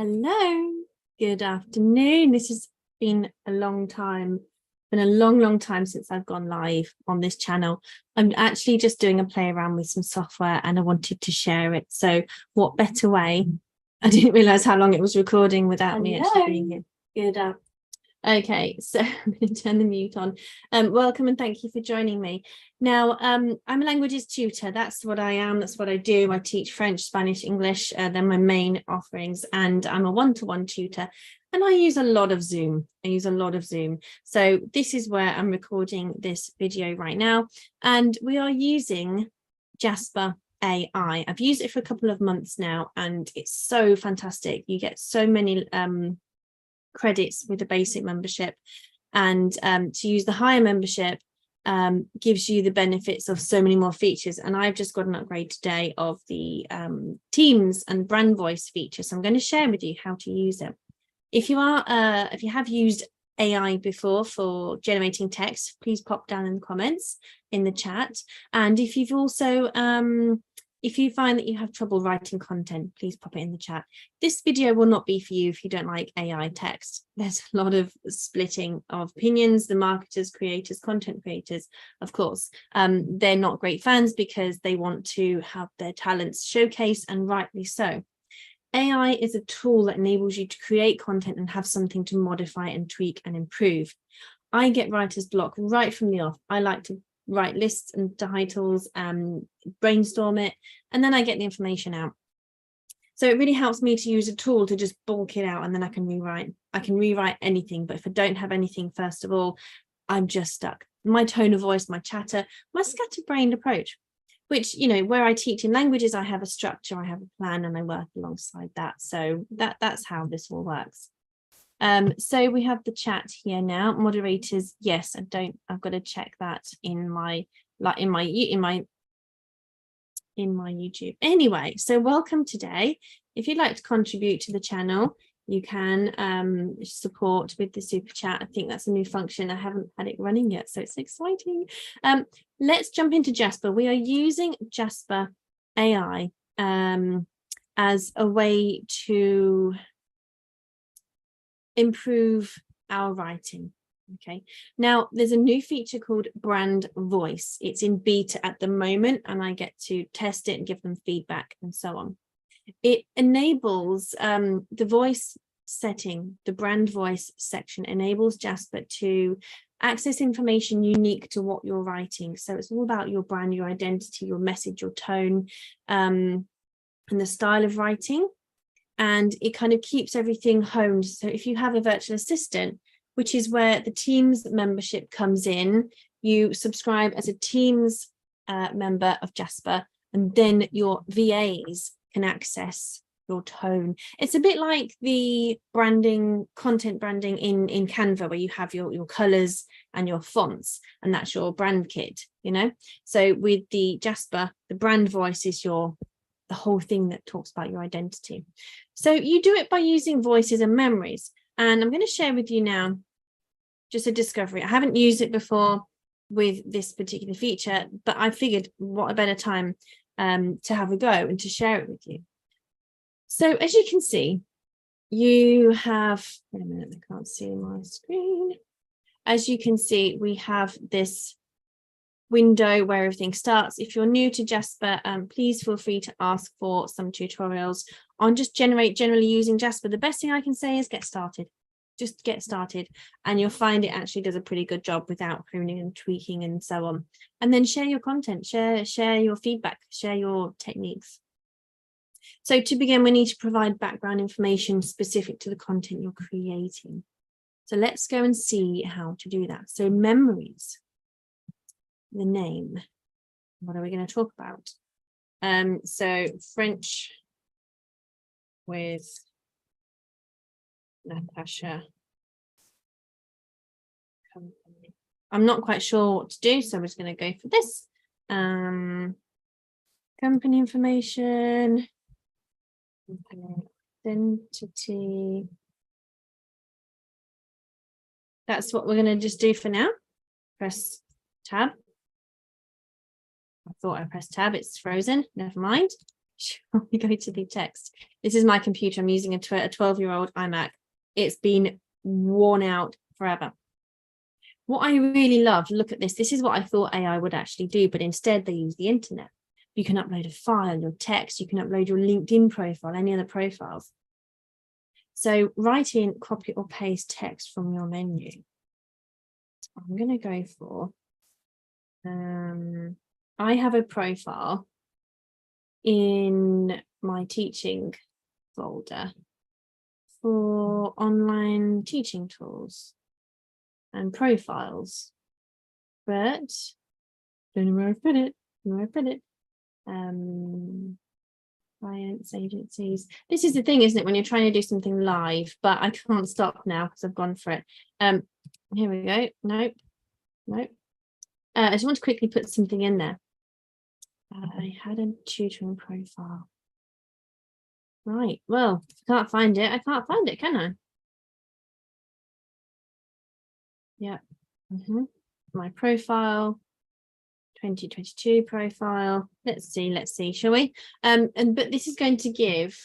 Hello, good afternoon. This has been a long time, long time since I've gone live on this channel. I'm actually just doing a play around with some software and I wanted to share it. So what better way? I didn't realize how long it was recording without me actually being here. Good afternoon. Okay, so I'm going to turn the mute on. Welcome and thank you for joining me. Now, I'm a languages tutor. That's what I am. That's what I do. I teach French, Spanish, English. They're my main offerings, and I'm a one-to-one tutor. And I use a lot of Zoom. So this is where I'm recording this video right now. And we are using Jasper AI. I've used it for a couple of months now, and it's so fantastic. You get so many credits with the basic membership, and to use the higher membership gives you the benefits of so many more features. And I've just got an upgrade today of the Teams and brand voice feature, so I'm going to share with you how to use it. If you have used AI before for generating text, please pop down in the comments in the chat. And if you've also if you find that you have trouble writing content, please pop it in the chat. This video will not be for you if you don't like AI text. There's a lot of splitting of opinions. The marketers, creators, content creators, of course, they're not great fans because they want to have their talents showcased, and rightly so. AI is a tool that enables you to create content and have something to modify and tweak and improve. I get writer's block right from the off. I like to write lists and titles, brainstorm it, and then I get the information out. So it really helps me to use a tool to just bulk it out, and then I can rewrite. I can rewrite anything, but if I don't have anything, first of all, I'm just stuck. My tone of voice, my chatter, my scatterbrained approach, which, you know, where I teach in languages, I have a structure, I have a plan, and I work alongside that. So that's how this all works. So we have the chat here now. Moderators, yes, I've got to check that in my YouTube. Anyway, so welcome today. If you'd like to contribute to the channel, you can support with the super chat. I think that's a new function. I haven't had it running yet, so it's exciting. Let's jump into Jasper. We are using Jasper AI as a way to improve our writing. Okay, now there's a new feature called brand voice. It's in beta at the moment, and I get to test it and give them feedback and so on. It enables the voice setting, the brand voice section enables Jasper to access information unique to what you're writing. So it's all about your brand, your identity, your message, your tone, and the style of writing. And it kind of keeps everything honed. So if you have a virtual assistant, which is where the Teams membership comes in, you subscribe as a Teams member of Jasper, and then your VAs can access your tone. It's a bit like the branding, content branding in Canva, where you have your colors and your fonts, and that's your brand kit, you know. So with the Jasper, the brand voice is the whole thing that talks about your identity. So you do it by using voices and memories. And I'm going to share with you now just a discovery. I haven't used it before with this particular feature, but I figured what a better time to have a go and to share it with you. So as you can see, you have, wait a minute, I can't see my screen. As you can see, we have this window where everything starts. If you're new to Jasper, please feel free to ask for some tutorials on just generally using Jasper. The best thing I can say is get started. Just get started, and you'll find it actually does a pretty good job without pruning and tweaking and so on. And then share your content, share your feedback, share your techniques. So to begin, we need to provide background information specific to the content you're creating. So let's go and see how to do that. So memories. The name, what are we going to talk about? So French with Natasha company. I'm not quite sure what to do, so I'm just going to go for this. Company information, identity. That's what we're going to just do for now. Press tab. I thought I pressed tab, it's frozen, never mind. Shall we go to the text? This is my computer. I'm using a 12-year-old iMac. It's been worn out forever. What I really love, look at this. This is what I thought AI would actually do, but instead they use the internet. You can upload a file, your text, you can upload your LinkedIn profile, any other profiles. So write in, copy or paste text from your menu. I'm going to go for, I have a profile in my teaching folder for online teaching tools and profiles, but don't know where I put it. Clients, agencies. This is the thing, isn't it, when you're trying to do something live, but I can't stop now because I've gone for it. Here we go. Nope. I just want to quickly put something in there. I had a tutoring profile. Right, well, if I can't find it, I can't find it, can I? Yeah. My profile, 2022 profile. Let's see, shall we? But this is going to give,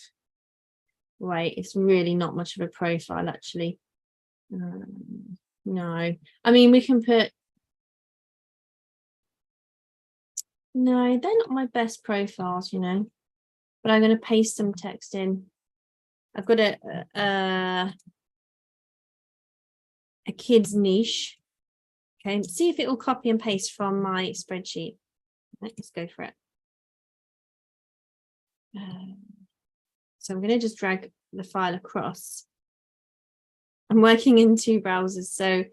wait, it's really not much of a profile actually. No, I mean, we can put, no, they're not my best profiles, you know, but I'm going to paste some text in. I've got a kids niche. Okay, see if it will copy and paste from my spreadsheet. Let's go for it. So I'm going to just drag the file across. I'm working in 2 browsers, so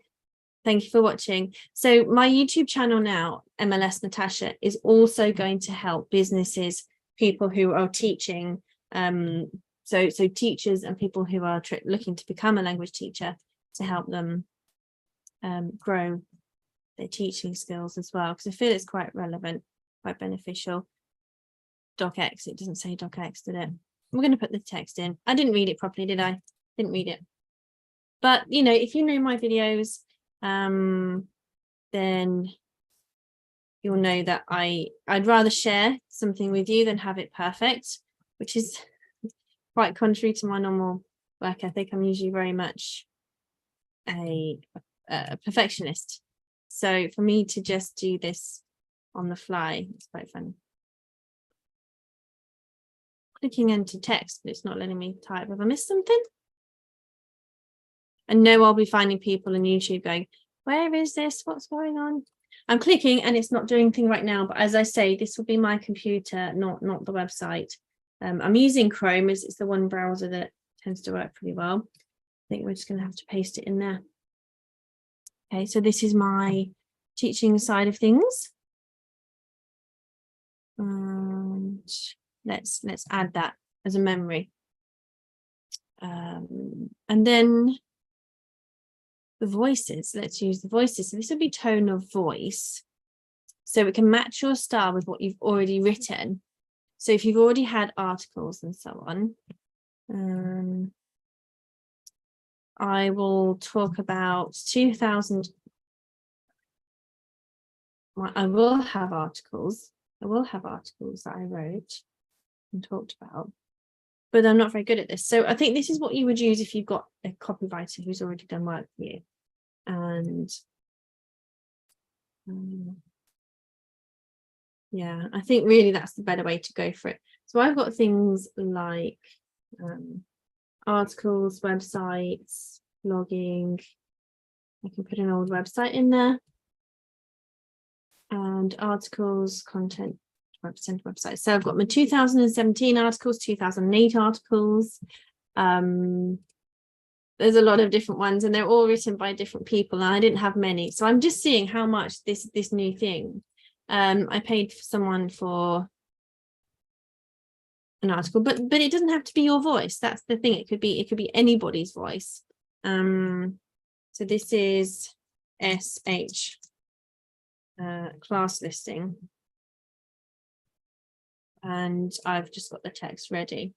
thank you for watching. So my YouTube channel now, MLSnatasha, is also going to help businesses, people who are teaching, so teachers and people who are looking to become a language teacher, to help them grow their teaching skills as well, because I feel it's quite relevant, quite beneficial. docx, it doesn't say docx, did it? We're going to put the text in. I didn't read it properly, did I? Didn't read it. But you know, if you know my videos, then you'll know that I'd rather share something with you than have it perfect, which is quite contrary to my normal work ethic. I'm usually very much a perfectionist. So for me to just do this on the fly, it's quite fun. Clicking into text, but it's not letting me type. Have I missed something? And no, I'll be finding people on YouTube going, where is this? What's going on? I'm clicking and it's not doing anything right now. But as I say, this will be my computer, not the website. I'm using Chrome as it's the one browser that tends to work pretty well. I think we're just going to have to paste it in there. Okay, so this is my teaching side of things. And let's add that as a memory. And then the voices, let's use the voices. So this will be tone of voice. So it can match your style with what you've already written. So if you've already had articles and so on, I will talk about 2000. I will have articles that I wrote and talked about, but I'm not very good at this. So I think this is what you would use if you've got a copywriter who's already done work for you. And yeah, I think really that's the better way to go for it. So I've got things like articles, websites, blogging. I can put an old website in there. And articles, content, represent websites. So I've got my 2017 articles, 2008 articles. There's a lot of different ones and they're all written by different people and I didn't have many. So I'm just seeing how much this new thing. I paid someone for an article, but it doesn't have to be your voice. That's the thing. It could be anybody's voice. So this is SH class listing. And I've just got the text ready.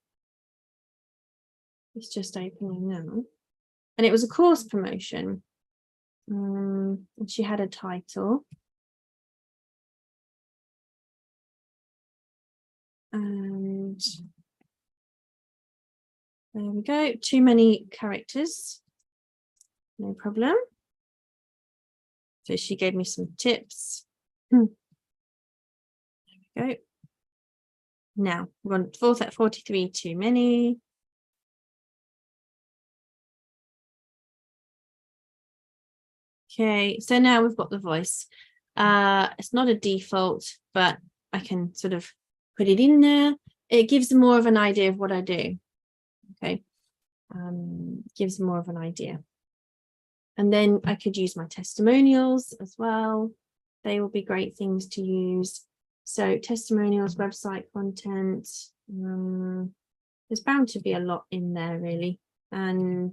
It's just opening now. And it was a course promotion. And she had a title. And there we go. Too many characters. No problem. So she gave me some tips. There we go. Now we're on 43, too many. Okay, so now we've got the voice. It's not a default, but I can sort of put it in there. It gives more of an idea of what I do. Okay, gives more of an idea. And then I could use my testimonials as well. They will be great things to use. So testimonials, website content, there's bound to be a lot in there really. And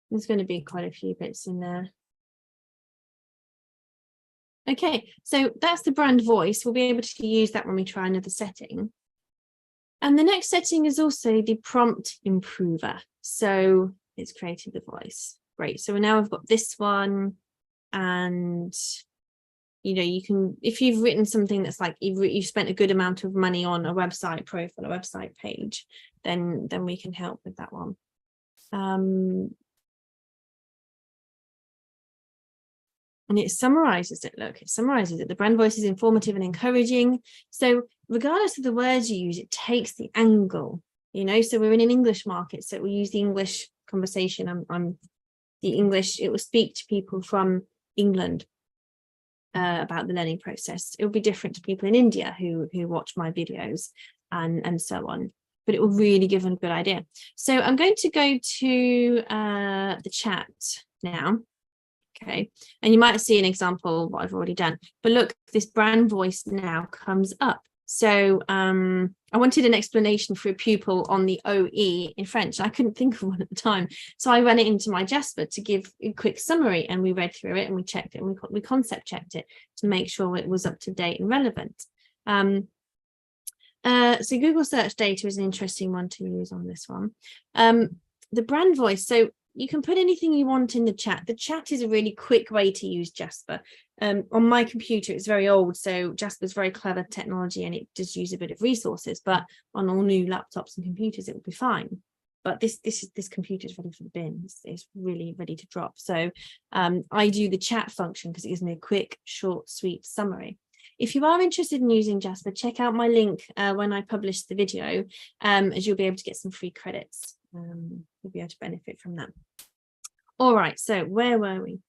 there's going to be quite a few bits in there. Okay, so that's the brand voice. We'll be able to use that when we try another setting. And the next setting is also the prompt improver. So it's created the voice. Great. So now I've got this one, and you know, you can, if you've written something that's like you've spent a good amount of money on a website profile, a website page, then we can help with that one. And it summarizes it. Look, it summarizes it. The brand voice is informative and encouraging. So regardless of the words you use, it takes the angle, you know. So we're in an English market, so we use the English conversation. I'm the English, it will speak to people from England about the learning process. It will be different to people in India who watch my videos and so on. But it will really give them a good idea. So I'm going to go to the chat now. Okay, and you might see an example of what I've already done, but look, this brand voice now comes up. So I wanted an explanation for a pupil on the OE in French. I couldn't think of one at the time, so I ran it into my Jasper to give a quick summary, and we read through it and we checked it and we concept checked it to make sure it was up to date and relevant. So Google search data is an interesting one to use on this one. The brand voice, so you can put anything you want in the chat. The chat is a really quick way to use Jasper. On my computer, it's very old, so Jasper's very clever technology and it does use a bit of resources, but on all new laptops and computers, it will be fine. But this computer is ready for the bin. It's really ready to drop. So I do the chat function because it gives me a quick, short, sweet summary. If you are interested in using Jasper, check out my link when I publish the video, as you'll be able to get some free credits. You'll be able to benefit from that. All right, so where were we?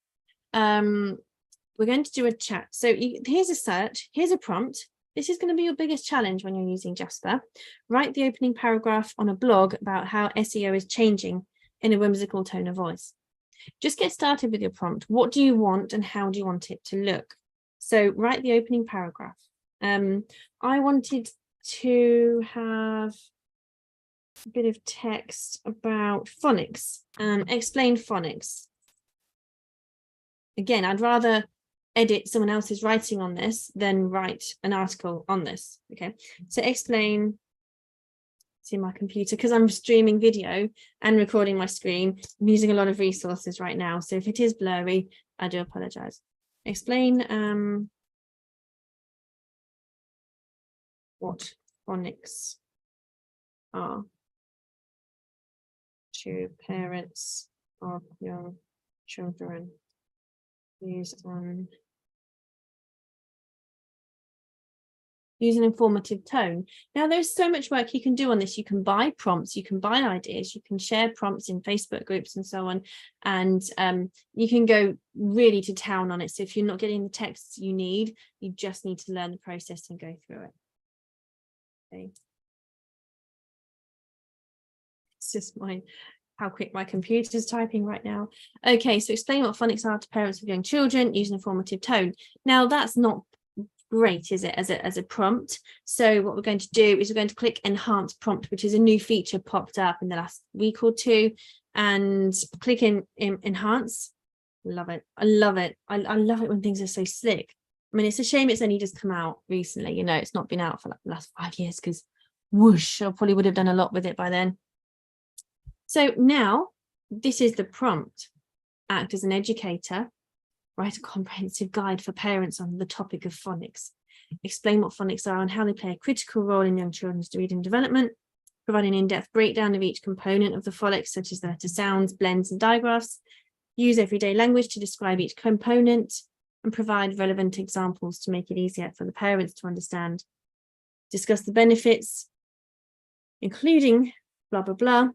We're going to do a chat. So here's a search, here's a prompt. This is going to be your biggest challenge when you're using Jasper. Write the opening paragraph on a blog about how SEO is changing in a whimsical tone of voice. Just get started with your prompt. What do you want and how do you want it to look? So write the opening paragraph. I wanted to have a bit of text about phonics, explain phonics. Again, I'd rather edit someone else's writing on this than write an article on this. Okay, so explain. See my computer, because I'm streaming video and recording my screen. I'm using a lot of resources right now, so if it is blurry, I do apologize. Explain what phonics are to parents of young children. Use an informative tone. Now, there's so much work you can do on this. You can buy prompts, you can buy ideas, you can share prompts in Facebook groups and so on, and you can go really to town on it. So if you're not getting the texts you need, you just need to learn the process and go through it. Okay. It's just how quick my computer is typing right now. Okay, so explain what phonics are to parents of young children, use an informative tone. Now, that's not great, is it, as a prompt? So what we're going to do is we're going to click enhance prompt, which is a new feature popped up in the last week or two, and click in enhance. Love it. I love it. I love it when things are so slick. I mean, it's a shame it's only just come out recently, you know, it's not been out for like the last 5 years, because whoosh, I probably would have done a lot with it by then. So now this is the prompt. Act as an educator. Write a comprehensive guide for parents on the topic of phonics. explain what phonics are and how they play a critical role in young children's reading development, provide an in-depth breakdown of each component of the phonics, such as the letter sounds, blends, and digraphs, use everyday language to describe each component, and provide relevant examples to make it easier for the parents to understand. Discuss the benefits, including blah, blah, blah.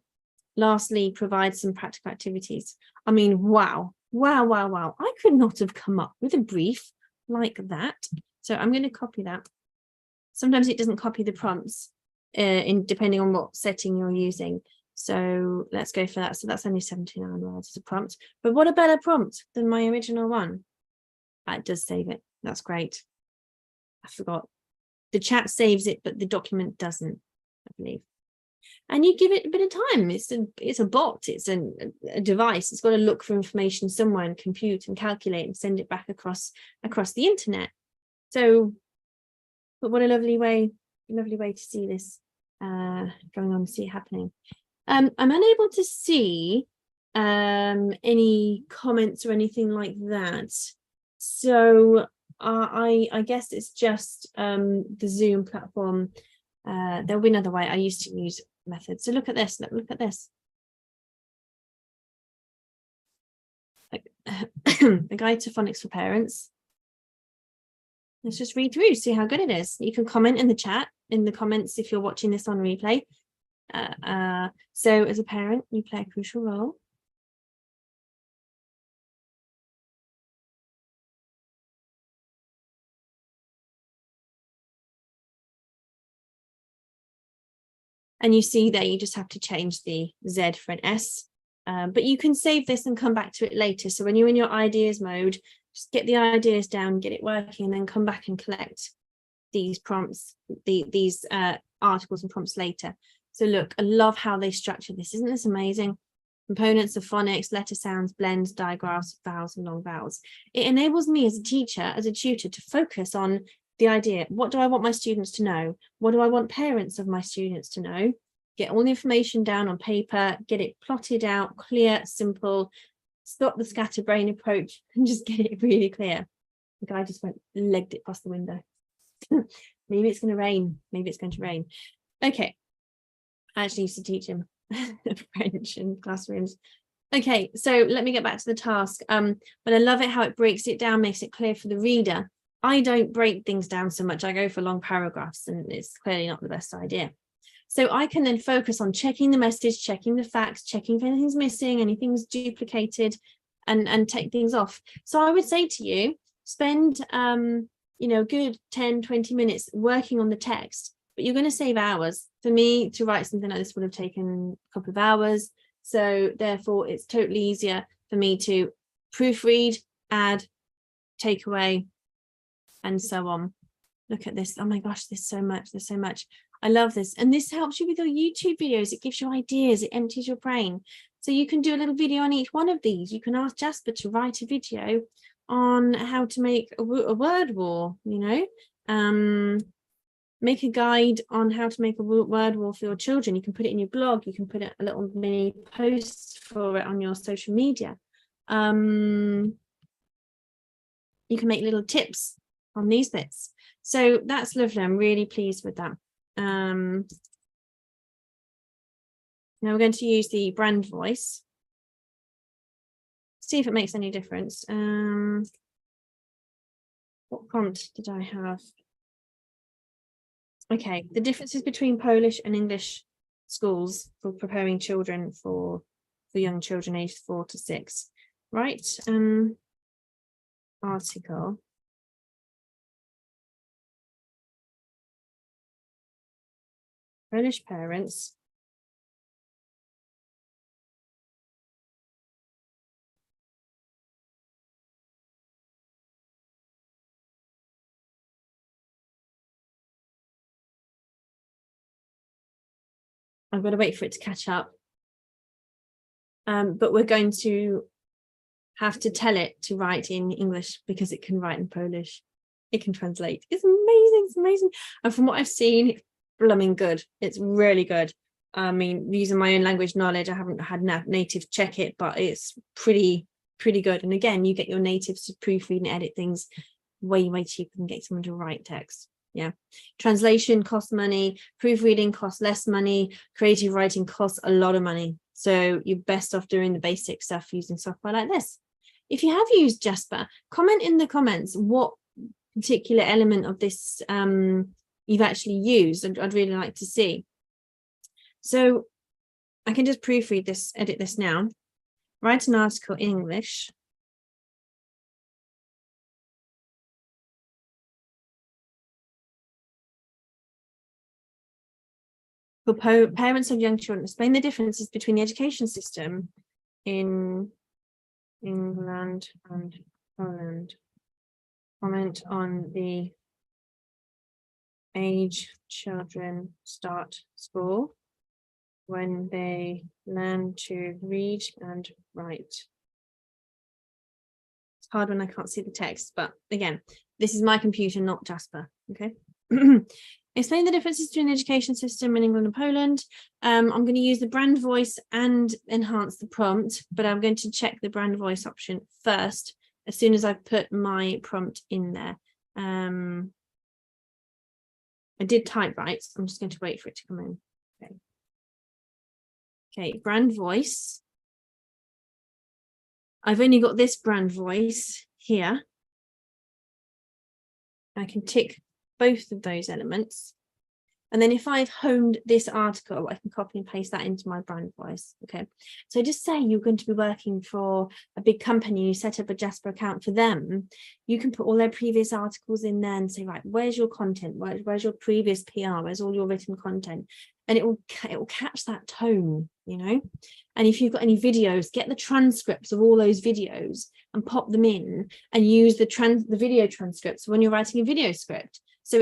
Lastly, provide some practical activities. I mean, wow. I could not have come up with a brief like that. So I'm going to copy that. Sometimes it doesn't copy the prompts depending on what setting you're using. So let's go for that. So that's only 79 words as a prompt. But what a better prompt than my original one. It does save it. That's great. I forgot. The chat saves it, but the document doesn't, I believe. And you give it a bit of time. It's a bot. It's a device. It's got to look for information somewhere and compute and calculate and send it back across the internet. So, but what a lovely way to see this going on, see it happening. I'm unable to see any comments or anything like that. So I guess it's just the Zoom platform. There'll be another way. I used to use methods. So look at this. Look at this. The Guide to Phonics for Parents. Let's just read through, see how good it is. You can comment in the chat, in the comments if you're watching this on replay. So as a parent, you play a crucial role. And you see there, you just have to change the Z for an S. But you can save this and come back to it later. So when you're in your ideas mode, just get the ideas down, get it working, and then come back and collect these prompts, these articles and prompts later. So look, I love how they structure this. Isn't this amazing? Components of phonics, letter sounds, blends, digraphs, vowels, and long vowels. It enables me as a teacher, as a tutor, to focus on the idea. What do I want my students to know? What do I want parents of my students to know? Get all the information down on paper, get it plotted out, clear, simple, stop the scatterbrain approach and just get it really clear. The guy just legged it past the window. Maybe it's going to rain. Maybe it's going to rain. Okay. I actually used to teach him French in classrooms. Okay, so let me get back to the task. But I love it how it breaks it down, makes it clear for the reader. I don't break things down so much. I go for long paragraphs, and it's clearly not the best idea. So I can then focus on checking the message, checking the facts, checking if anything's missing, anything's duplicated, and take things off. So I would say to you, spend a good 10, 20 minutes working on the text, but you're going to save hours. For me to write something like this would have taken a couple of hours. So therefore, it's totally easier for me to proofread, add, take away, and so on. Look at this. Oh my gosh, there's so much. There's so much. I love this. And this helps you with your YouTube videos. It gives you ideas. It empties your brain. So you can do a little video on each one of these. You can ask Jasper to write a video on how to make a word war, make a guide on how to make a word war for your children. You can put it in your blog. You can put a little mini post for it on your social media. You can make little tips on these bits. So that's lovely. I'm really pleased with that. Now we're going to use the brand voice. See if it makes any difference. What prompt did I have? Okay, the differences between Polish and English schools for preparing children for young children aged 4 to 6. Right. Article. Polish parents I've got to wait for it to catch up. But we're going to have to tell it to write in English because it can write in Polish. It can translate. It's amazing. It's amazing. And from what I've seen, it's blooming good. It's really good. I mean, using my own language knowledge, I haven't had native check it, but it's pretty good. And again, you get your natives to proofread and edit things way cheaper than get someone to write text. Yeah. Translation costs money, proofreading costs less money, creative writing costs a lot of money. So you're best off doing the basic stuff using software like this. If you have used Jasper, comment in the comments what particular element of this you've actually used. I'd really like to see. So I can just proofread this, edit this now, write an article in English. For parents of young children, explain the differences between the education system in England and Poland. Comment on the age children start school, when they learn to read and write. It's hard when I can't see the text, but again, this is my computer, not Jasper. Okay. Explain the differences between the education system in England and Poland. I'm going to use the brand voice and enhance the prompt, but I'm going to check the brand voice option first as soon as I've put my prompt in there. I did type right, so I'm just going to wait for it to come in. Okay. Okay, brand voice. I've only got this brand voice here. I can tick both of those elements. And then if I've honed this article, I can copy and paste that into my brand voice. Okay. So just say you're going to be working for a big company, you set up a Jasper account for them. You can put all their previous articles in there and say, right, where's your content? Where's your previous PR? Where's all your written content? And it will catch that tone, you know. And if you've got any videos, get the transcripts of all those videos and pop them in and use the video transcripts when you're writing a video script. So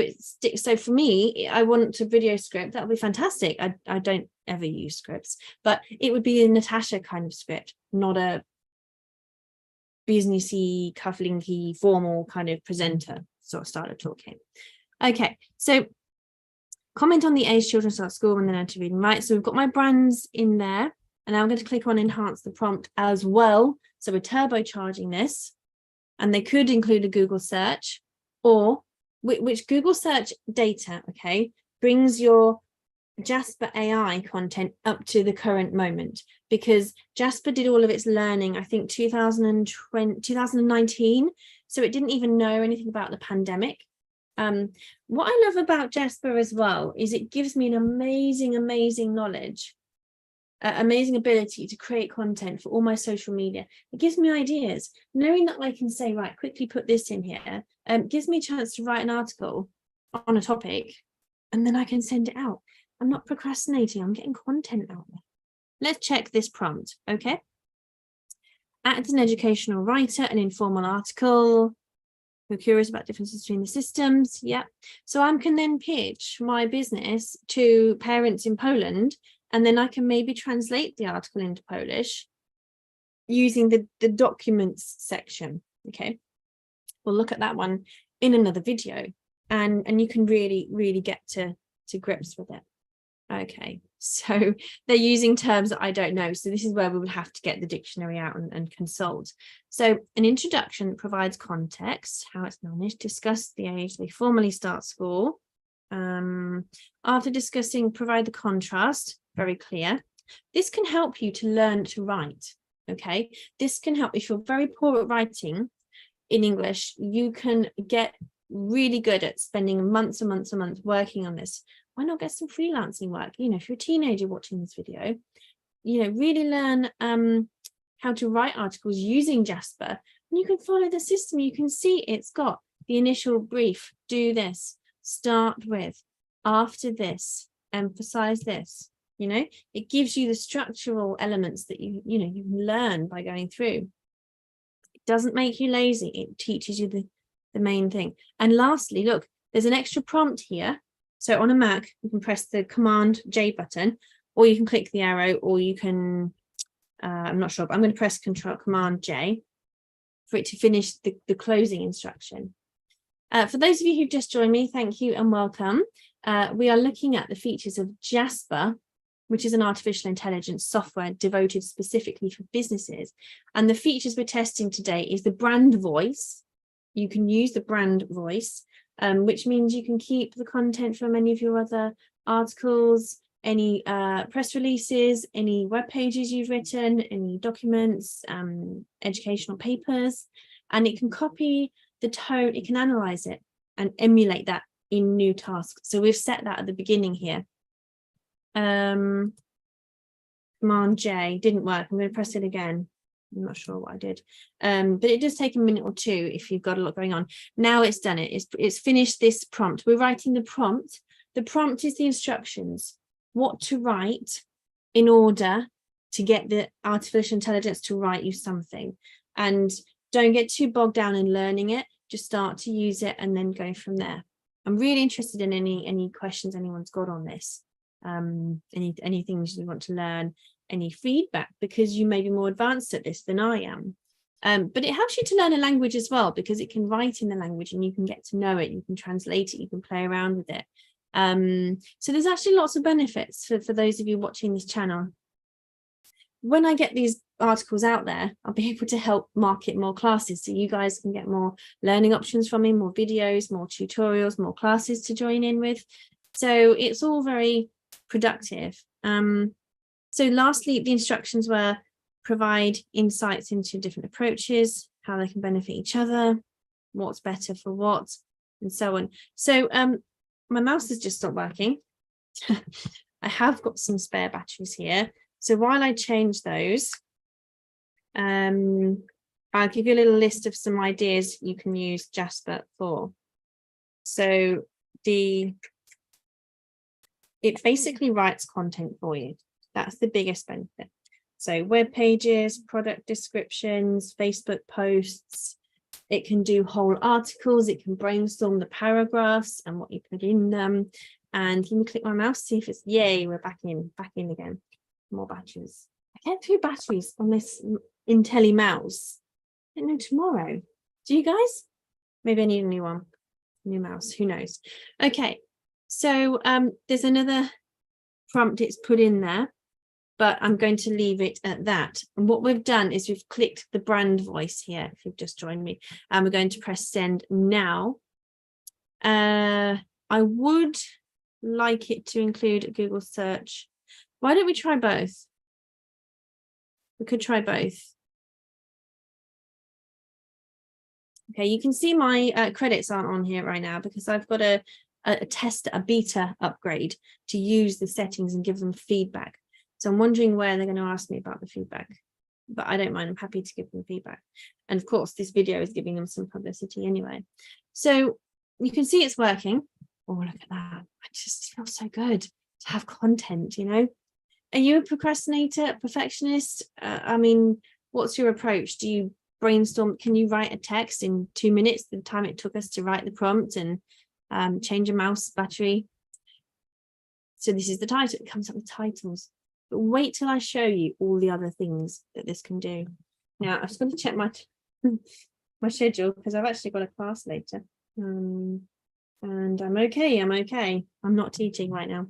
for me, I want a video script. That would be fantastic. I don't ever use scripts, but it would be a Natasha kind of script, not a businessy, cufflinky, formal kind of presenter sort of style of talking. Okay, so comment on the age children start school when they learn to read and write. So we've got my brands in there, and now I'm going to click on enhance the prompt as well. So we're turbocharging this, and they could include a Google search, or which Google search data, okay, brings your Jasper AI content up to the current moment, because Jasper did all of its learning, I think 2019, so it didn't even know anything about the pandemic. What I love about Jasper as well is it gives me an amazing knowledge, amazing ability to create content for all my social media. It gives me ideas, knowing that I can say, right, quickly put this in here, gives me a chance to write an article on a topic, and then I can send it out. I'm not procrastinating, I'm getting content out there. Let's check this prompt, okay? Act as an educational writer, an informal article. We're curious about differences between the systems. Yeah. So I can then pitch my business to parents in Poland, and then I can maybe translate the article into Polish using the documents section. Okay. We'll look at that one in another video, and you can really get to grips with it. Okay, so they're using terms that I don't know. So this is where we would have to get the dictionary out and consult. So an introduction that provides context, how it's managed, discuss the age they formally start school. After discussing, provide the contrast, very clear. This can help you to learn to write, okay? This can help if you're very poor at writing in English, you can get really good at spending months and months and months working on this. Why not get some freelancing work? You know, if you're a teenager watching this video, you know, really learn how to write articles using Jasper, and you can follow the system. You can see it's got the initial brief, do this, start with, after this, emphasize this. You know, it gives you the structural elements that you can learn by going through. It doesn't make you lazy. It teaches you the main thing. And lastly, look, there's an extra prompt here. So on a Mac, you can press the Command J button, or you can click the arrow, or you can, I'm not sure, but I'm going to press Command J for it to finish the closing instruction. For those of you who've just joined me, thank you and welcome. We are looking at the features of Jasper, which is an artificial intelligence software devoted specifically for businesses. And the features we're testing today is the brand voice. You can use the brand voice, which means you can keep the content from any of your other articles, any press releases, any web pages you've written, any documents, educational papers, and it can copy the tone, it can analyze it and emulate that in new tasks. So we've set that at the beginning here. Command J didn't work. I'm going to press it again. I'm not sure what I did, but it does take a minute or two if you've got a lot going on. Now it's done it. It's finished this prompt. We're writing the prompt. The prompt is the instructions, what to write in order to get the artificial intelligence to write you something. And don't get too bogged down in learning it. Just start to use it and then go from there. I'm really interested in any questions anyone's got on this. Any things you want to learn, any feedback, because you may be more advanced at this than I am. But it helps you to learn a language as well, because it can write in the language and you can get to know it, you can translate it, you can play around with it. So there's actually lots of benefits for those of you watching this channel. When I get these articles out there, I'll be able to help market more classes, so you guys can get more learning options from me, more videos, more tutorials, more classes to join in with. So it's all very productive. So lastly, the instructions were provide insights into different approaches, how they can benefit each other, what's better for what, and so on. So my mouse has just stopped working. I have got some spare batteries here. So while I change those, I'll give you a little list of some ideas you can use Jasper for. So it basically writes content for you. That's the biggest benefit. So web pages, product descriptions, Facebook posts. It can do whole articles. It can brainstorm the paragraphs and what you put in them. And let me click my mouse, see if it's, yay, we're back in again. More batteries. I get 3 batteries on this Intelli mouse. I don't know tomorrow. Do you guys? Maybe I need a new one. New mouse, who knows? Okay, so there's another prompt it's put in there, but I'm going to leave it at that. And what we've done is we've clicked the brand voice here, if you've just joined me, and we're going to press send now. I would like it to include a Google search. Why don't we try both? We could try both. Okay, you can see my credits aren't on here right now because I've got a beta upgrade to use the settings and give them feedback. So I'm wondering where they're going to ask me about the feedback, but I don't mind. I'm happy to give them feedback. And of course, this video is giving them some publicity anyway. So you can see it's working. Oh, look at that. I just feel so good to have content, you know. Are you a procrastinator, perfectionist? I mean, what's your approach? Do you brainstorm? Can you write a text in 2 minutes, the time it took us to write the prompt, and change a mouse battery? So this is the title. It comes up with titles. But wait till I show you all the other things that this can do. Now, I'm just going to check my schedule because I've actually got a class later. And I'm okay. I'm not teaching right now.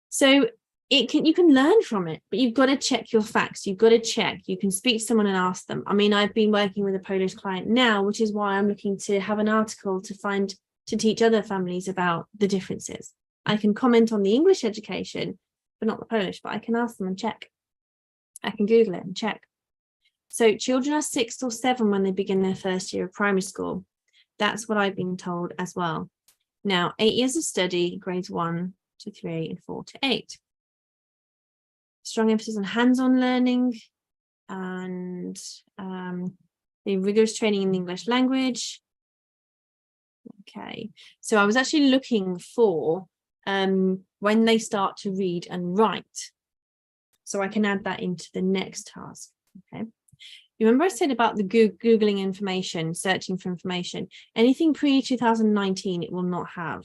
So you can learn from it, but you've got to check your facts. You've got to check. You can speak to someone and ask them. I mean, I've been working with a Polish client now, which is why I'm looking to have an article to teach other families about the differences. I can comment on the English education, but not the Polish, but I can ask them and check. I can Google it and check. So children are 6 or 7 when they begin their first year of primary school. That's what I've been told as well. Now, 8 years of study, grades 1 to 3 and 4 to 8. Strong emphasis on hands-on learning and the rigorous training in the English language. Okay, so I was actually looking for when they start to read and write, so I can add that into the next task. Okay, you remember I said about the Googling information, searching for information, anything pre-2019 it will not have.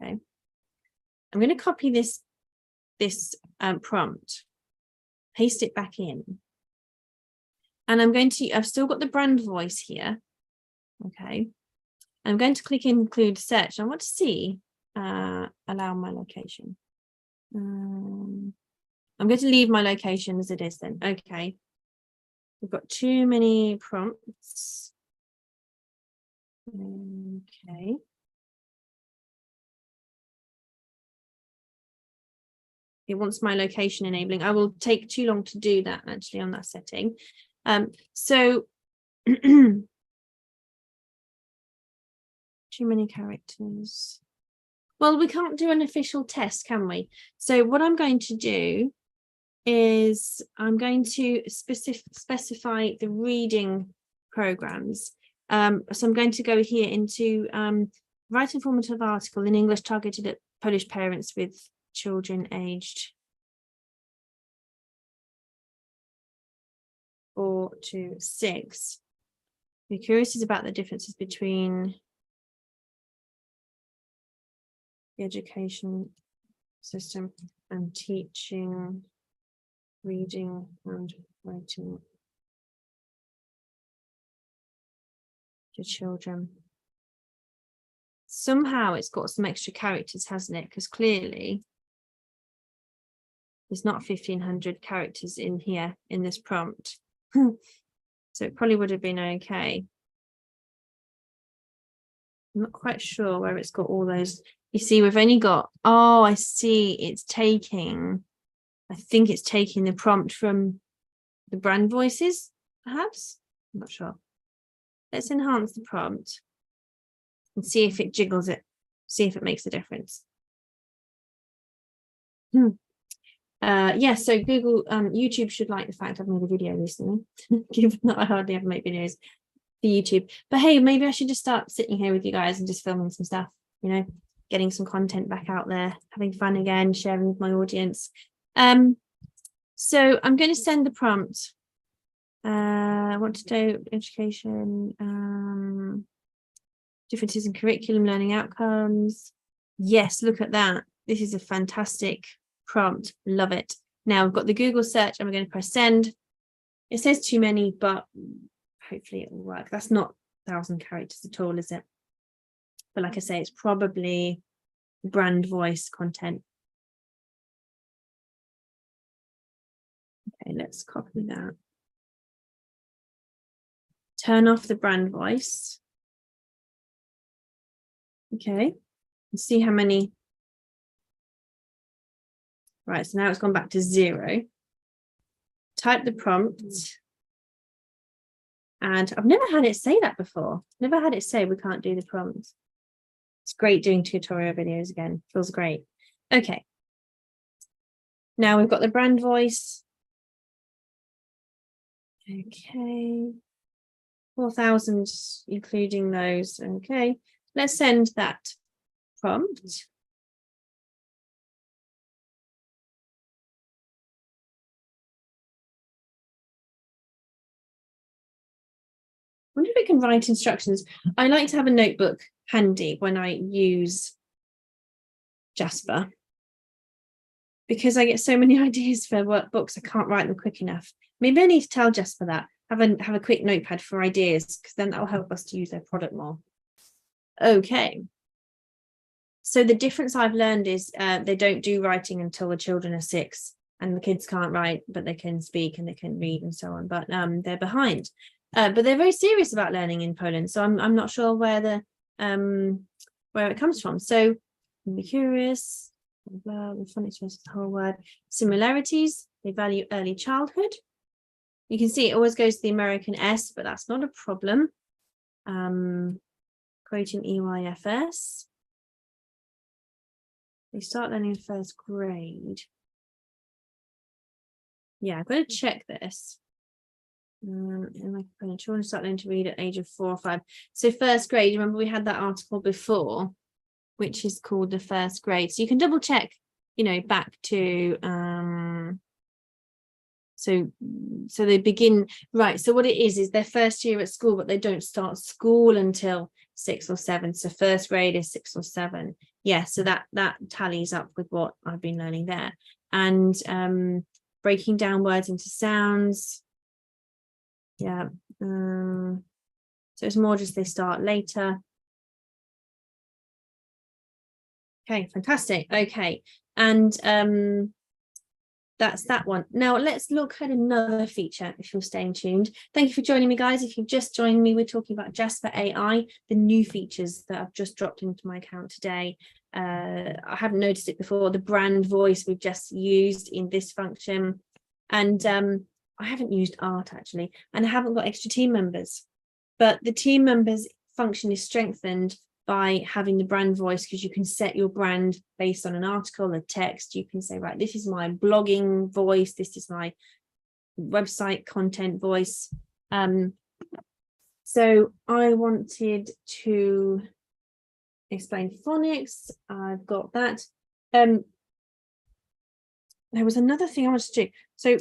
Okay, I'm going to copy this prompt, paste it back in, and I've still got the brand voice here. Okay, I'm going to click include search. I want to see allow my location. I'm going to leave my location as it is then. Okay, we've got too many prompts. Okay. It wants my location enabling. I will take too long to do that actually on that setting. So too many characters. Well, we can't do an official test, can we? So what I'm going to do is I'm going to specify the reading programs. So I'm going to go here into write informative article in English targeted at Polish parents with children aged 4 to 6. We're curious about the differences between the education system and teaching reading and writing to children. Somehow it's got some extra characters, hasn't it? Because clearly there's not 1,500 characters in here in this prompt. So it probably would have been okay. I'm not quite sure where it's got all those. You see, we've only got, oh, I see, it's taking, I think it's taking the prompt from the brand voices, perhaps. I'm not sure. Let's enhance the prompt and see if it jiggles it, see if it makes a difference. Yeah, so Google, YouTube should like the fact I've made a video recently, given that I hardly ever make videos for YouTube. But hey, maybe I should just start sitting here with you guys and just filming some stuff, you know, getting some content back out there, having fun again, sharing with my audience. So I'm going to send the prompt. I want to do education, differences in curriculum, learning outcomes. Yes, look at that. This is a fantastic prompt. Love it. Now I've got the Google search. I'm going to press send. It says too many, but hopefully it will work. That's not 1,000 characters at all, is it? But like I say, it's probably brand voice content. Okay, let's copy that. Turn off the brand voice. Okay, and see how many. Right, so now it's gone back to 0. Type the prompt. And I've never had it say that before. Never had it say we can't do the prompt. It's great doing tutorial videos again. Feels great. Okay. Now we've got the brand voice. Okay. 4,000, including those. Okay. Let's send that prompt. I wonder if we can write instructions. I like to have a notebook handy when I use Jasper, because I get so many ideas for workbooks, I can't write them quick enough. Maybe I need to tell Jasper that. Have a quick notepad for ideas, because then that'll help us to use their product more. Okay. So the difference I've learned is they don't do writing until the children are 6, and the kids can't write, but they can speak and they can read and so on. But they're behind. But they're very serious about learning in Poland. So I'm not sure where it comes from. So be curious. The phonics is the whole word. Similarities. They value early childhood. You can see it always goes to the American S, but that's not a problem. Creating EYFS. They start learning in 1st grade. Yeah, I've got to check this. And my children start learning to read at age of 4 or 5. So 1st grade, remember we had that article before, which is called the 1st grade. So you can double check, you know, back to so they begin, right. So what it is their 1st year at school, but they don't start school until 6 or 7. So 1st grade is 6 or 7. Yeah, so that tallies up with what I've been learning there. And breaking down words into sounds. Yeah. So it's more just they start later. Okay, fantastic. Okay. And that's that one. Now let's look at another feature if you're staying tuned. Thank you for joining me, guys. If you've just joined me, we're talking about Jasper AI, the new features that I've just dropped into my account today. I haven't noticed it before. The brand voice we've just used in this function. And I haven't used art actually, and I haven't got extra team members. But the team members function is strengthened by having the brand voice, because you can set your brand based on an article, a text. You can say, right, this is my blogging voice, this is my website content voice. So I wanted to explain phonics. I've got that. There was another thing I wanted to do. So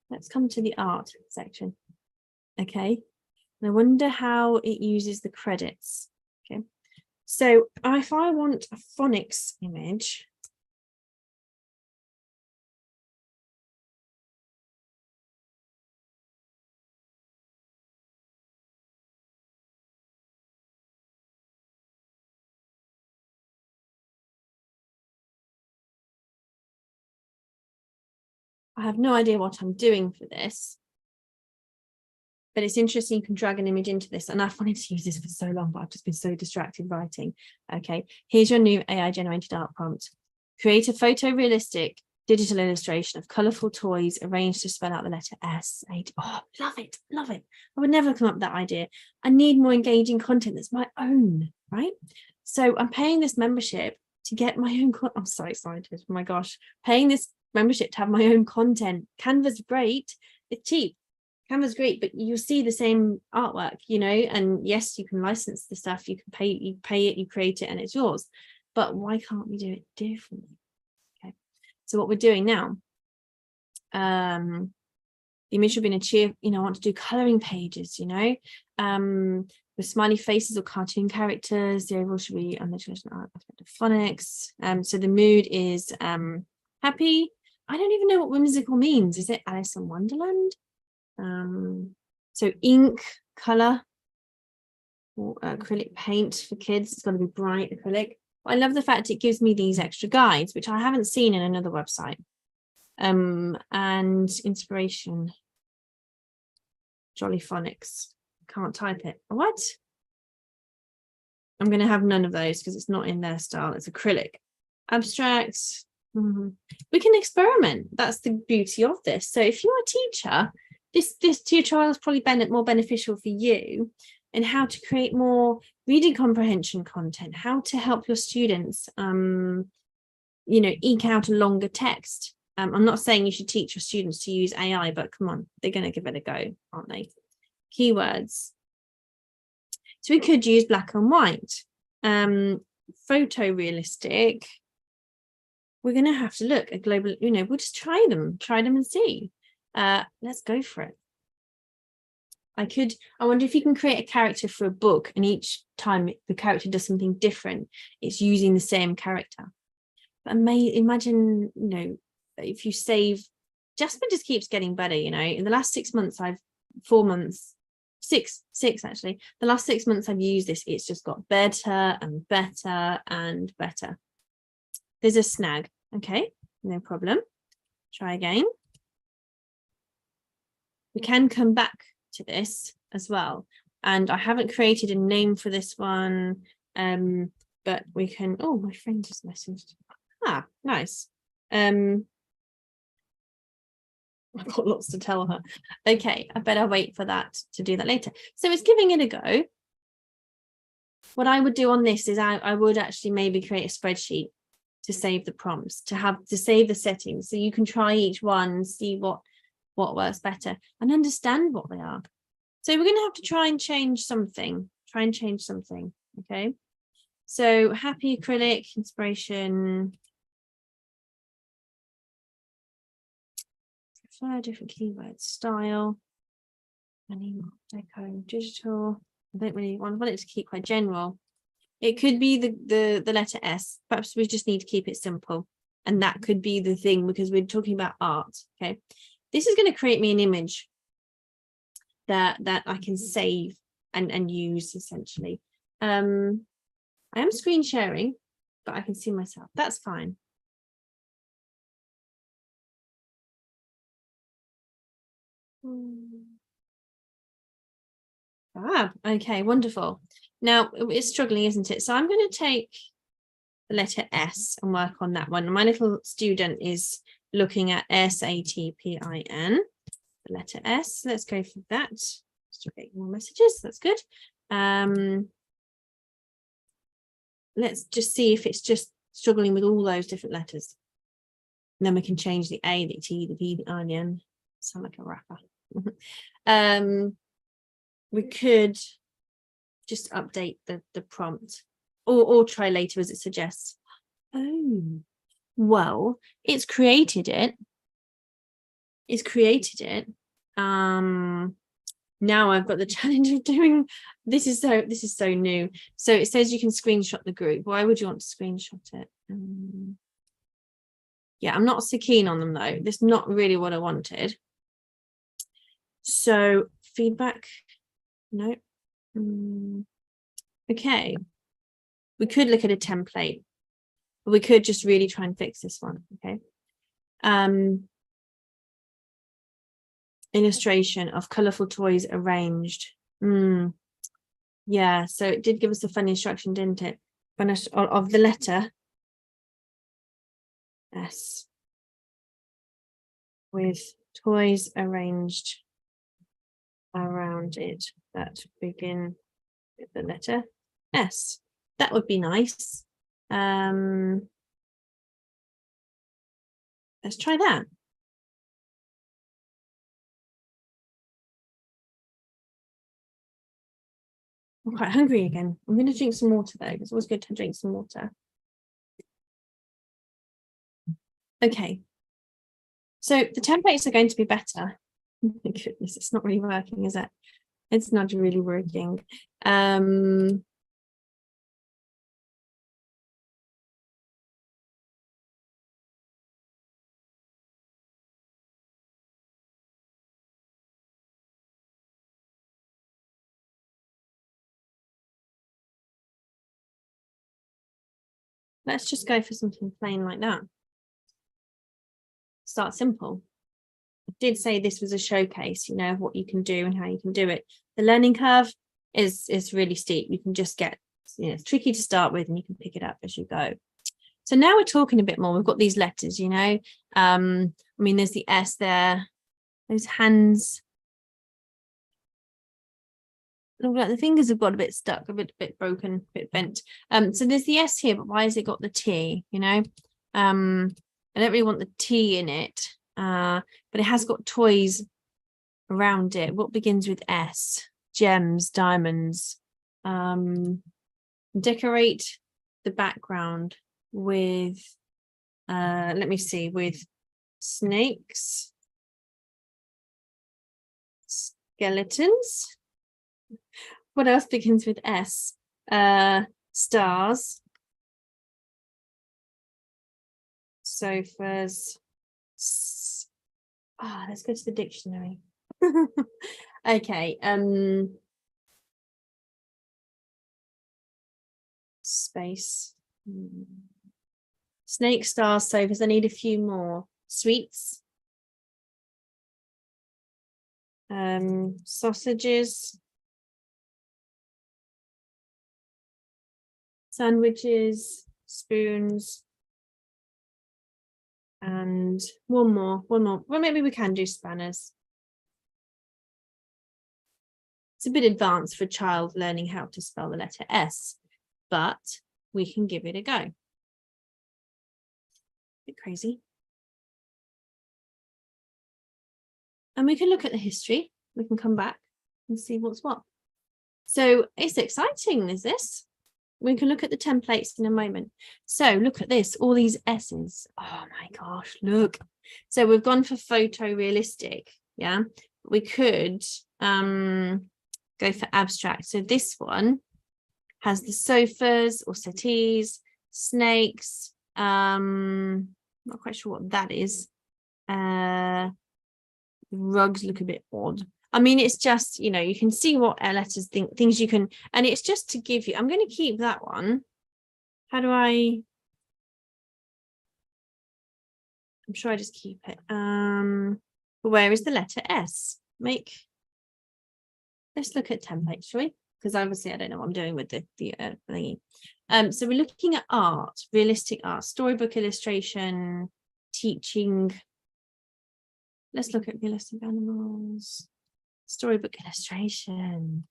let's come to the art section. Okay. And I wonder how it uses the credits. Okay, so if I want a phonics image, I have no idea what I'm doing for this. But it's interesting, you can drag an image into this, and I've wanted to use this for so long, but I've just been so distracted writing. Okay, here's your new AI generated art prompt. Create a photorealistic digital illustration of colourful toys arranged to spell out the letter S. Oh, love it, love it. I would never come up with that idea. I need more engaging content that's my own, right? So I'm paying this membership to get my own content. I'm so excited, oh my gosh. Paying this membership to have my own content. Canva's great, it's cheap. Canva's great, but you'll see the same artwork, you know, and yes, you can license the stuff, you can pay it, you create it, and it's yours. But why can't we do it differently? Okay, so what we're doing now, the image should be in a cheer, you know, I want to do coloring pages, you know, with smiley faces or cartoon characters. The overall should be on the traditional art aspect of phonics. So the mood is happy. I don't even know what whimsical means. Is it Alice in Wonderland? So ink, color, or acrylic paint for kids. It's got to be bright acrylic. I love the fact it gives me these extra guides, which I haven't seen in another website. And inspiration, Jolly Phonics. Can't type it. What? I'm going to have none of those because it's not in their style. It's acrylic. Abstract. We can experiment. That's the beauty of this. So if you're a teacher, this tutorial is probably more beneficial for you in how to create more reading comprehension content, how to help your students, you know, eke out a longer text. I'm not saying you should teach your students to use AI, but come on, they're going to give it a go, aren't they? Keywords. So we could use black and white, photorealistic. We're going to have to look at global, you know, we'll just try them and see. Let's go for it. I wonder if you can create a character for a book, and each time the character does something different, it's using the same character. But imagine, you know, if you save, Jasper just keeps getting better, you know. In the last 6 months, six actually, the last 6 months I've used this, it's just got better and better and better. There's a snag. Okay, no problem. Try again. We can come back to this as well, and I haven't created a name for this one, but we can. Oh, my friend just messaged. Nice. I've got lots to tell her. Okay, I better wait for that to do that later. So it's giving it a go. What I would do on this is I would actually maybe create a spreadsheet to save the prompts, to save the settings, so you can try each one, see what works better, and understand what they are. So we're going to have to try and change something. Okay, so happy acrylic, inspiration, prefer different keywords, style, animal, deco, digital. I don't really want it to keep quite general. It could be the letter S. Perhaps we just need to keep it simple, and that could be the thing, because we're talking about art. Okay, this is going to create me an image that I can save and use essentially. I am screen sharing, but I can see myself. That's fine. Fab. Okay, wonderful. Now it's struggling, isn't it? So I'm going to take the letter S and work on that one. My little student is looking at SATPIN, the letter S. Let's go for that. Still getting more messages. That's good. Let's just see if it's just struggling with all those different letters. And then we can change the A, the T, the P, the I, the N. Sound like a rapper. We could just update the prompt or try later as it suggests. Oh, well, it's created it. It's created it. Now I've got the challenge of doing this is so new. So it says you can screenshot the group. Why would you want to screenshot it? Yeah, I'm not so keen on them though. That's not really what I wanted. So feedback, no. Okay, we could look at a template. We could just really try and fix this one. Okay. Illustration of colorful toys arranged. Yeah, so it did give us a funny instruction, didn't it? Of the letter S with toys arranged around it that begin with the letter S. That would be nice. Let's try that. I'm quite hungry again. I'm going to drink some water though. It's always good to drink some water. Okay. So the templates are going to be better. Oh my goodness, it's not really working, is it? It's not really working. Let's just go for something plain like that. Start simple. I did say this was a showcase, you know, of what you can do and how you can do it. The learning curve is really steep. You can just get, you know, it's tricky to start with and you can pick it up as you go. So now we're talking a bit more. We've got these letters, you know. I mean, there's the S there. Those hands. Look like the fingers have got a bit stuck, a bit broken, a bit bent. So there's the S here, but why has it got the T? You know, I don't really want the T in it, but it has got toys around it. What begins with S? Gems, diamonds. Decorate the background with, let me see, with snakes, skeletons. What else begins with S? Stars, sofas. Let's go to the dictionary. Okay. Space. Snake, stars, sofas. I need a few more. Sweets. Sausages. Sandwiches, spoons, and one more. Well, maybe we can do spanners. It's a bit advanced for a child learning how to spell the letter S, but we can give it a go. A bit crazy. And we can look at the history. We can come back and see what's what. So it's exciting, is this? We can look at the templates in a moment. So look at this, all these S's. Oh my gosh, look. So we've gone for photorealistic, yeah. We could go for abstract. So this one has the sofas or settees, snakes. Not quite sure what that is. Rugs look a bit odd. I mean, it's just, you know, you can see what letters things you can, and it's just to give you, I'm going to keep that one. How do I'm sure I just keep it. Where is the letter S? let's look at templates, shall we? Because obviously I don't know what I'm doing with the thingy. So we're looking at art, realistic art, storybook illustration, teaching. Let's look at realistic animals, storybook illustration.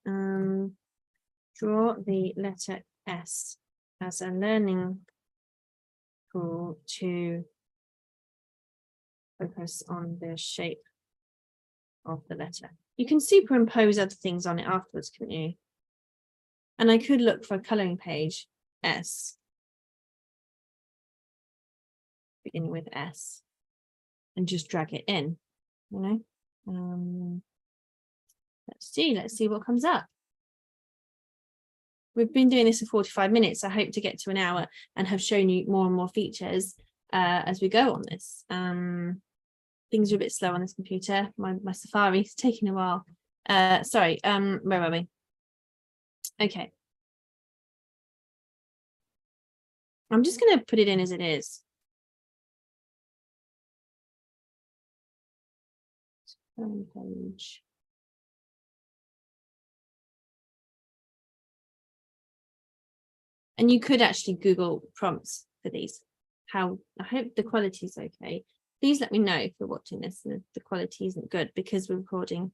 Draw the letter S as a learning tool to focus on the shape of the letter. You can superimpose other things on it afterwards, couldn't you? And I could look for a colouring page, S, beginning with S, and just drag it in, you know. Let's see what comes up. We've been doing this for 45 minutes. I hope to get to an hour and have shown you more and more features as we go on this. Things are a bit slow on this computer. My Safari is taking a while. Sorry, where are we? Okay. I'm just going to put it in as it is. Page. And you could actually Google prompts for these. I hope the quality is okay. Please let me know if you're watching this and the quality isn't good because we're recording.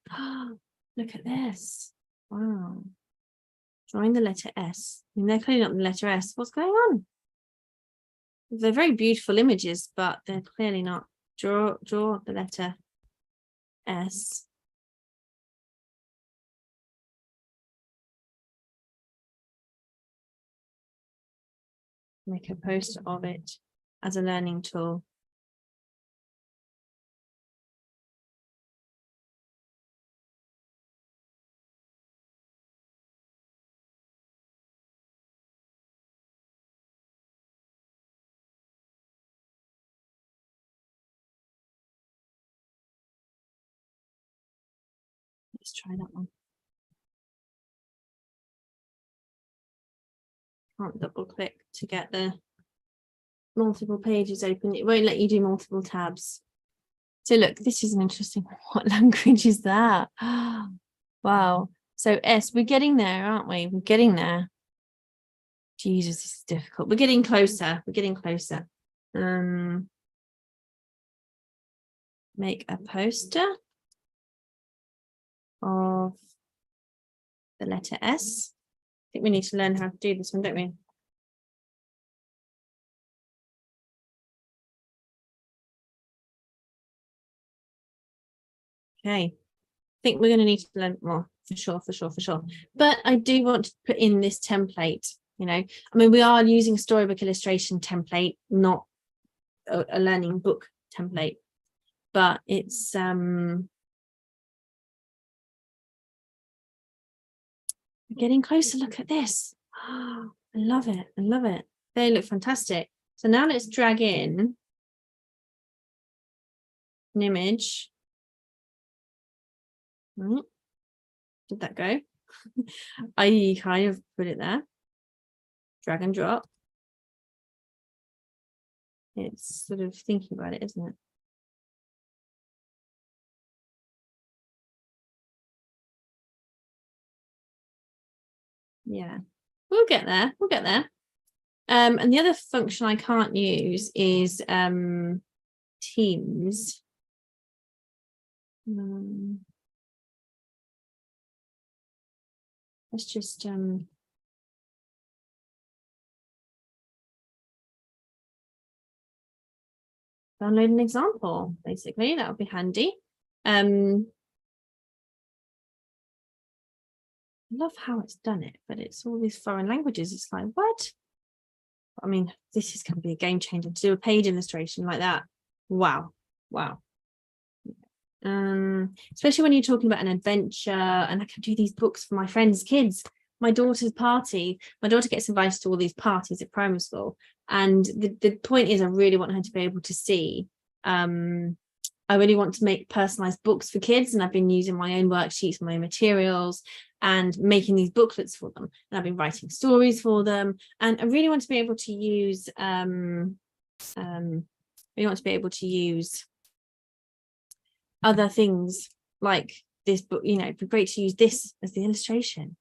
Look at this. Wow. Drawing the letter S. I mean, they're clearly not the letter S. What's going on? They're very beautiful images, but they're clearly not. Draw the letter S. Make a poster of it as a learning tool. Let's try that one. Can't double click to get the multiple pages open. It won't let you do multiple tabs. So look, this is an interesting one. What language is that? Wow. So S, we're getting there, aren't we? We're getting there. Jesus, this is difficult. We're getting closer. We're getting closer. Make a poster of the letter S. I think we need to learn how to do this one, don't we? Okay. I think we're going to need to learn more for sure. But I do want to put in this template, you know. I mean, we are using a storybook illustration template, not a learning book template, but it's getting closer. Look at this. I love it. I love it. They look fantastic. So now let's drag in an image. Did that go? I kind of put it there. Drag and drop. It's sort of thinking about it, isn't it? Yeah, we'll get there. We'll get there. And the other function I can't use is Teams. Let's just download an example, basically. That would be handy. I love how it's done it, but it's all these foreign languages. It's like, what? I mean, this is going to be a game changer to do a page illustration like that. Wow. Especially when you're talking about an adventure, and I can do these books for my friends' kids. My daughter's party, my daughter gets invited to all these parties at primary school, and the point is I really want her to be able to see. I really want to make personalized books for kids, and I've been using my own worksheets, my own materials, and making these booklets for them, and I've been writing stories for them, and I really want to be able to use other things like this book, you know, it'd be great to use this as the illustration.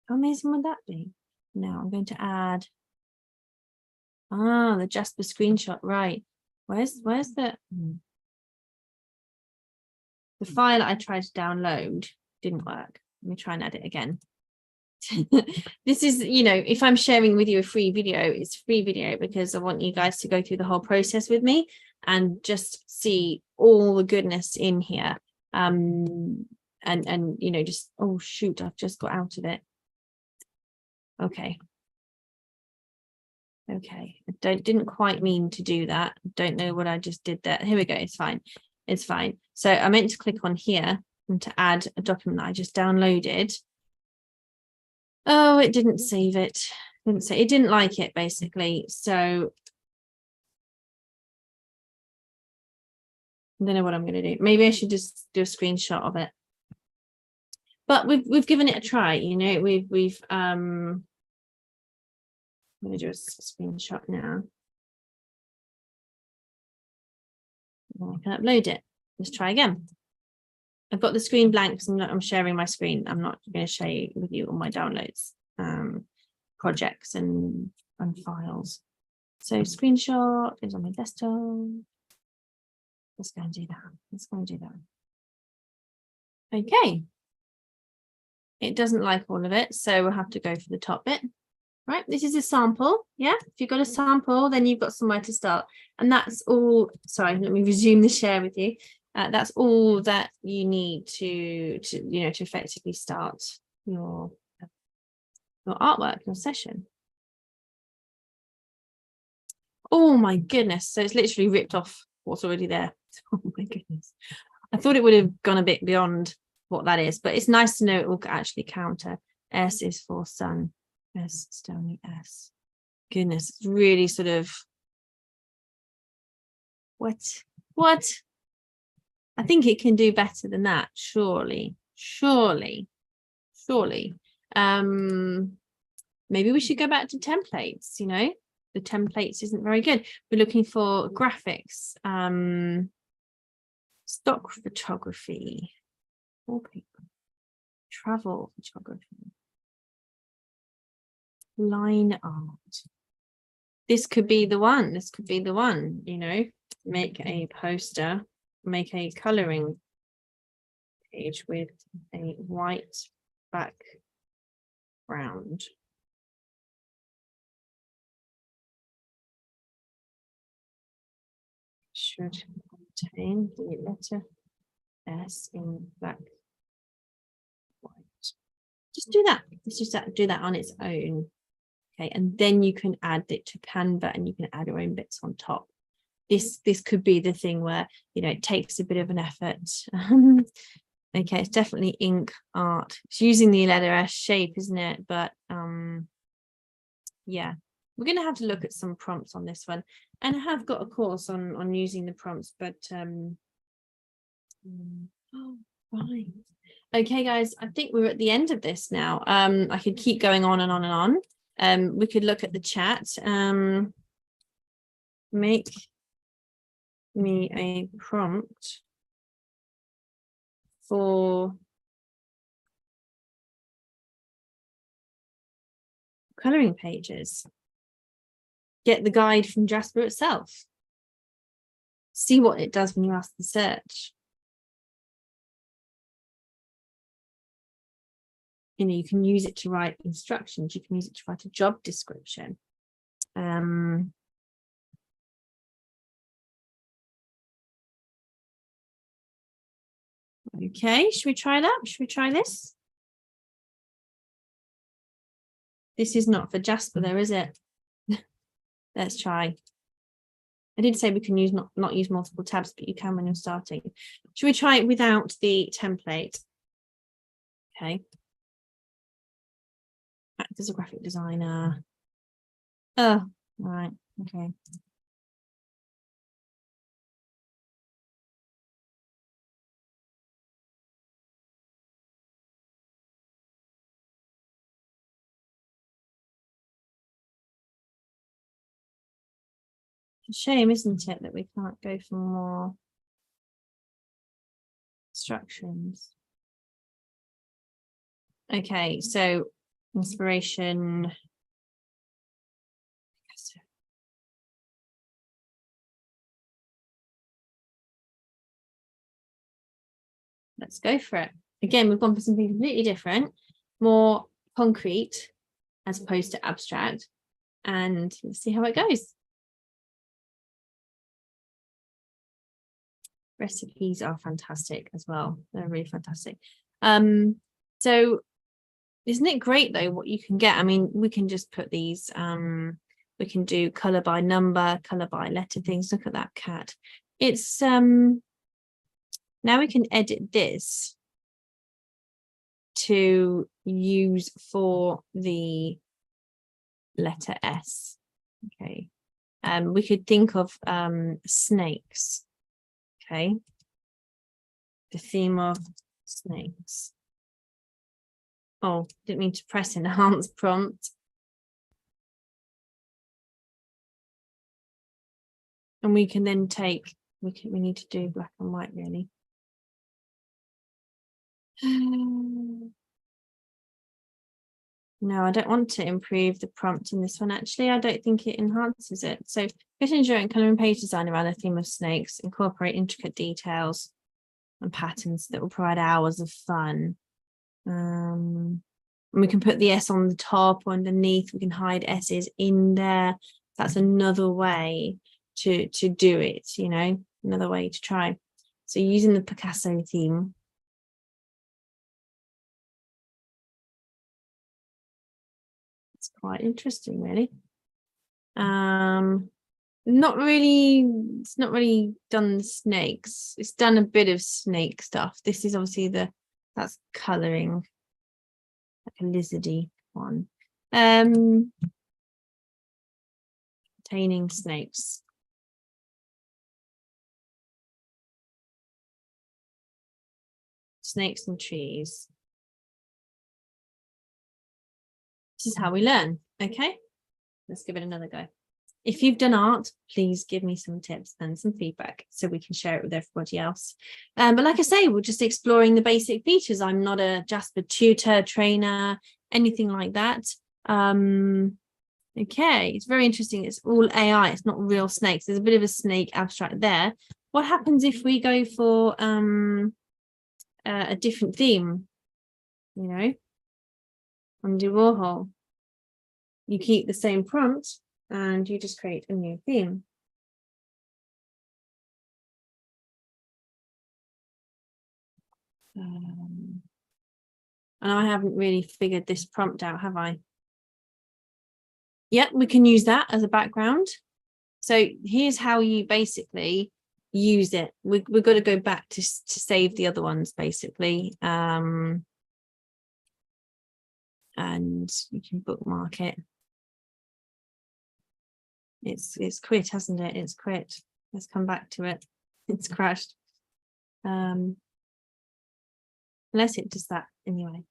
How amazing would that be? Now I'm going to add the Jasper screenshot, right? Where's the file I tried to download didn't work. Let me try and add it again. This is, you know, if I'm sharing with you a free video, it's a free video because I want you guys to go through the whole process with me and just see all the goodness in here. And you know, just, oh shoot, I've just got out of it. Okay, I didn't quite mean to do that. Don't know what I just did there. Here we go. It's fine. It's fine. So I meant to click on here and to add a document that I just downloaded. Oh, it didn't save it. It didn't like it, basically. So I don't know what I'm going to do. Maybe I should just do a screenshot of it. But we've given it a try, you know. I'm going to do a screenshot now. I can upload it. Let's try again. I've got the screen blank because I'm sharing my screen. I'm not going to share with you all my downloads, projects and files. So screenshot is on my desktop. Let's go and do that. Okay. It doesn't like all of it, so we'll have to go for the top bit. Right, this is a sample. Yeah, if you've got a sample, then you've got somewhere to start. And that's all. Sorry, let me resume the share with you. That's all that you need to you know, to effectively start your artwork, your session. Oh my goodness. So it's literally ripped off what's already there. Oh my goodness. I thought it would have gone a bit beyond what that is, but it's nice to know it will actually counter. S is for sun. S, stony S. Goodness, it's really sort of what? I think it can do better than that, surely. Maybe we should go back to templates, you know. The templates isn't very good. We're looking for graphics, stock photography, wallpaper, travel photography, line art. This could be the one. You know, make a poster, make a coloring page with a white background. Should contain the letter S in black, white. Just do that. Let's just do that on its own. Okay, and then you can add it to Canva and you can add your own bits on top. This could be the thing where, you know, it takes a bit of an effort. Okay, it's definitely ink art. It's using the letter S shape, isn't it? But yeah, we're going to have to look at some prompts on this one. And I have got a course on using the prompts, but oh, right. Okay, guys, I think we're at the end of this now. I could keep going on and on and on. We could look at the chat. Make me a prompt for coloring pages. Get the guide from Jasper itself. See what it does when you ask the search. You know, you can use it to write instructions. You can use it to write a job description. Okay, should we try that? Should we try this? This is not for Jasper though, is it? Let's try. I did say we can use not use multiple tabs, but you can when you're starting. Should we try it without the template? Okay. Act as a graphic designer. Oh, right. Okay. It's a shame, isn't it, that we can't go for more instructions. Okay, so inspiration. Let's go for it. Again, we've gone for something completely different, more concrete as opposed to abstract. And let's see how it goes. Recipes are fantastic as well. They're really fantastic. So isn't it great though what you can get? I mean, we can just put these, we can do color by number, color by letter things. Look at that cat. It's now we can edit this to use for the letter S. Okay. We could think of snakes. Okay. The theme of snakes. Oh, didn't mean to press enhance prompt. And we can then take, we need to do black and white really. No, I don't want to improve the prompt in this one. Actually, I don't think it enhances it. So fit enduring color and page design around the theme of snakes, incorporate intricate details and patterns that will provide hours of fun. And we can put the S on the top or underneath. We can hide S's in there. That's another way to do it, you know, another way to try. So using the Picasso theme. It's quite interesting, really. Not really, it's not really done snakes. It's done a bit of snake stuff. This is obviously that's colouring, like a lizardy one. Containing snakes. Snakes and trees. This is how we learn. Okay, let's give it another go. If you've done art, please give me some tips and some feedback so we can share it with everybody else. But like I say, we're just exploring the basic features. I'm not a Jasper tutor, trainer, anything like that. Okay, it's very interesting. It's all AI. It's not real snakes. There's a bit of a snake abstract there. What happens if we go for a different theme? You know, Andy Warhol. You keep the same prompt and you just create a new theme. And I haven't really figured this prompt out, have I? Yeah, we can use that as a background. So here's how you basically use it. We've got to go back to save the other ones, basically. And you can bookmark it. It's quit, hasn't it? It's quit. Let's come back to it. It's crashed. Unless it does that anyway.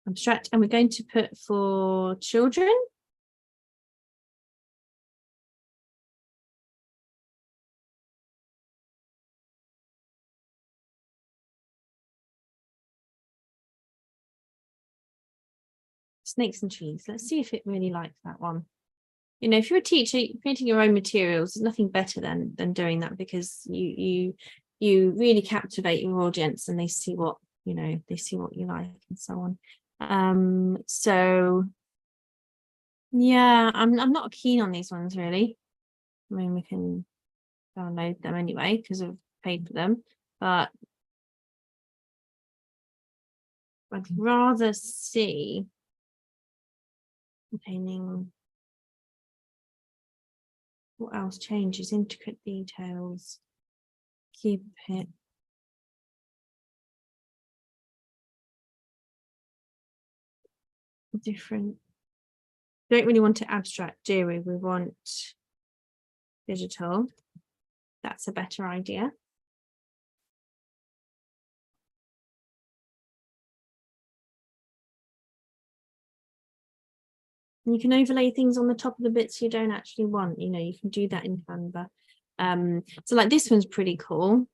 Abstract, and we're going to put for children. Snakes and trees. Let's see if it really likes that one. You know, if you're a teacher creating your own materials, there's nothing better than doing that, because you really captivate your audience and they see what, you know, they see what you like and so on. So yeah, I'm not keen on these ones really. I mean, we can download them anyway because I've paid for them, but I'd rather see containing, what else changes, intricate details, keep it different. Don't really want to abstract, do we? We want digital. That's a better idea. And you can overlay things on the top of the bits you don't actually want. You know, you can do that in Canva. So like this one's pretty cool.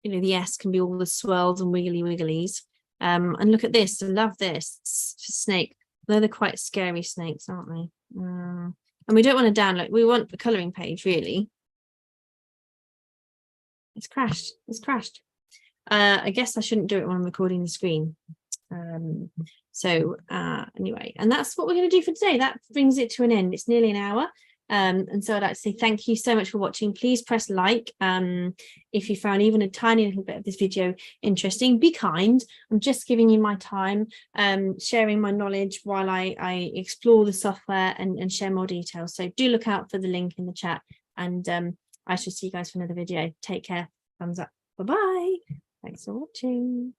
you know, the S can be all the swirls and wiggly wigglies. And look at this, I love this. It's snake. They're quite scary snakes, aren't they? And we don't want to download, we want the colouring page, really. It's crashed. I guess I shouldn't do it when I'm recording the screen. Anyway, and that's what we're going to do for today. That brings it to an end. It's nearly an hour. And so I'd like to say thank you so much for watching. Please press like if you found even a tiny little bit of this video interesting. Be kind. I'm just giving you my time, sharing my knowledge while I explore the software and share more details. So do look out for the link in the chat, and I shall see you guys for another video. Take care. Thumbs up. Bye-bye. Thanks for watching.